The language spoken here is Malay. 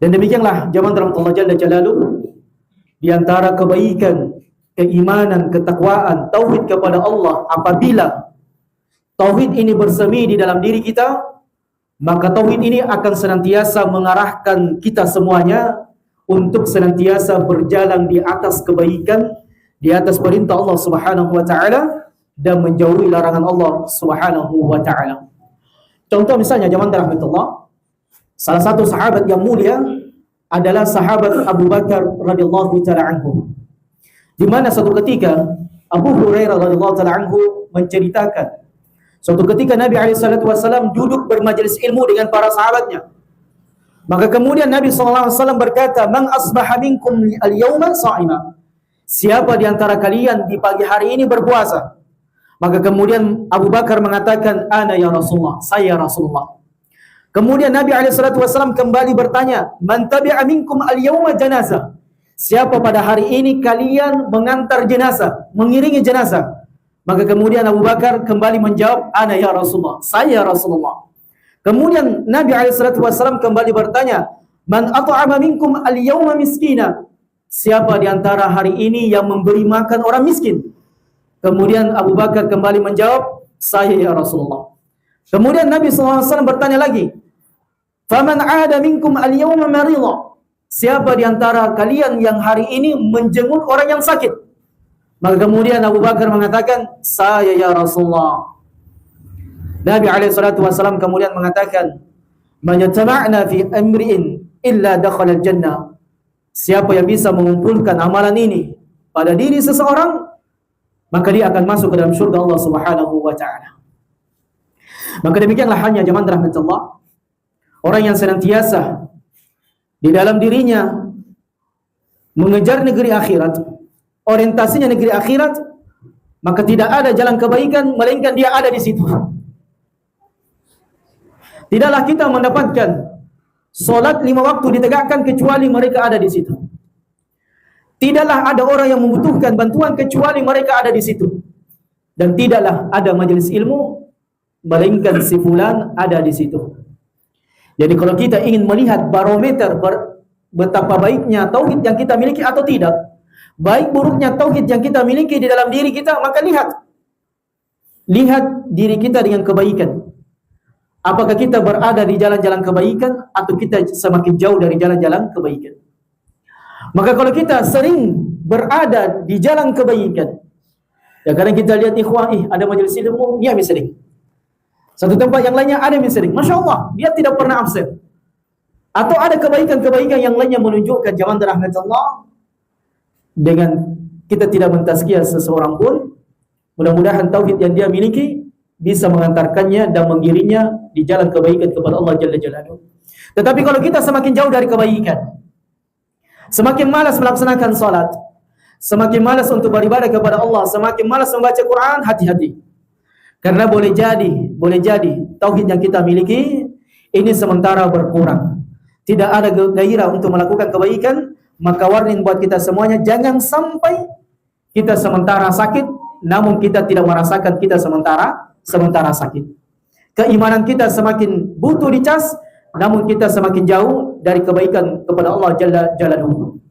Dan demikianlah zaman Allah Jalla Jalaluhu, di antara kebaikan, keimanan, ketakwaan, tauhid kepada Allah, apabila tauhid ini bersemi di dalam diri kita, maka tauhid ini akan senantiasa mengarahkan kita semuanya untuk senantiasa berjalan di atas kebaikan, di atas perintah Allah Subhanahu wa taala dan menjauhi larangan Allah Subhanahu wa taala. Contoh misalnya zaman rahmatullah, salah satu sahabat yang mulia adalah sahabat Abu Bakar radhiyallahu taala anhu. Di mana suatu ketika Abu Hurairah radhiyallahu taala anhu menceritakan, suatu ketika Nabi SAW duduk bermajelis ilmu dengan para sahabatnya. Maka kemudian Nabi SAW berkata, "Man asbaha minkum al-yawma sha'ima." Siapa di antara kalian di pagi hari ini berpuasa? Maka kemudian Abu Bakar mengatakan, "Ana ya Rasulullah," saya Rasulullah. Kemudian Nabi SAW kembali bertanya, "Man tabi'a minkum al-yawma janazah." Siapa pada hari ini kalian mengantar jenazah, mengiringi jenazah? Maka kemudian Abu Bakar kembali menjawab, "Ana ya Rasulullah," saya Rasulullah. Kemudian Nabi SAW kembali bertanya, "Man at'ama minkum al-yawma miskina." Siapa di antara hari ini yang memberi makan orang miskin? Kemudian Abu Bakar kembali menjawab, "Saya ya Rasulullah." Kemudian Nabi SAW bertanya lagi, "Faman 'ada minkum al-yawma marida." Siapa di antara kalian yang hari ini menjenguk orang yang sakit? Maka kemudian Abu Bakar mengatakan, "Saya ya Rasulullah." Nabi SAW kemudian mengatakan, "Man yatama'na fi amri'in illa dakhala al-jannah." Siapa yang bisa mengumpulkan amalan ini pada diri seseorang, maka dia akan masuk ke dalam surga Allah Subhanahu wa taala. Maka demikianlah hanya zaman rahmatullah, orang yang senantiasa di dalam dirinya mengejar negeri akhirat, orientasinya negeri akhirat, maka tidak ada jalan kebaikan melainkan dia ada di situ. Tidaklah kita mendapatkan solat 5 waktu ditegakkan kecuali mereka ada di situ. Tidaklah ada orang yang membutuhkan bantuan kecuali mereka ada di situ. Dan tidaklah ada majelis ilmu melainkan si fulan ada di situ. Jadi kalau kita ingin melihat barometer betapa baiknya tauhid yang kita miliki atau tidak, baik buruknya tauhid yang kita miliki di dalam diri kita, maka lihat diri kita dengan kebaikan. Apakah kita berada di jalan-jalan kebaikan atau kita semakin jauh dari jalan-jalan kebaikan? Maka kalau kita sering berada di jalan kebaikan, ya kadang kita lihat ikhwah, ada majelis ilmu, dia sering. Satu tempat yang lainnya ada yang sering. Masya Allah, dia tidak pernah absen. Atau ada kebaikan-kebaikan yang lainnya menunjukkan zaman rahmat Allah, dengan kita tidak mentazkiyah seseorang pun, mudah-mudahan tauhid yang dia miliki bisa mengantarkannya dan mengiringnya di jalan kebaikan kepada Allah Jalla Jalaluhu. Tetapi kalau kita semakin jauh dari kebaikan, semakin malas melaksanakan salat, semakin malas untuk beribadah kepada Allah, semakin malas membaca Quran, hati-hati. Karena boleh jadi tauhid yang kita miliki ini sementara berkurang. Tidak ada gairah untuk melakukan kebaikan, maka warning buat kita semuanya, jangan sampai kita sementara sakit, namun kita tidak merasakan kita sementara sakit. Keimanan kita semakin butuh dicas, namun kita semakin jauh dari kebaikan kepada Allah Jalla Jalaluhu.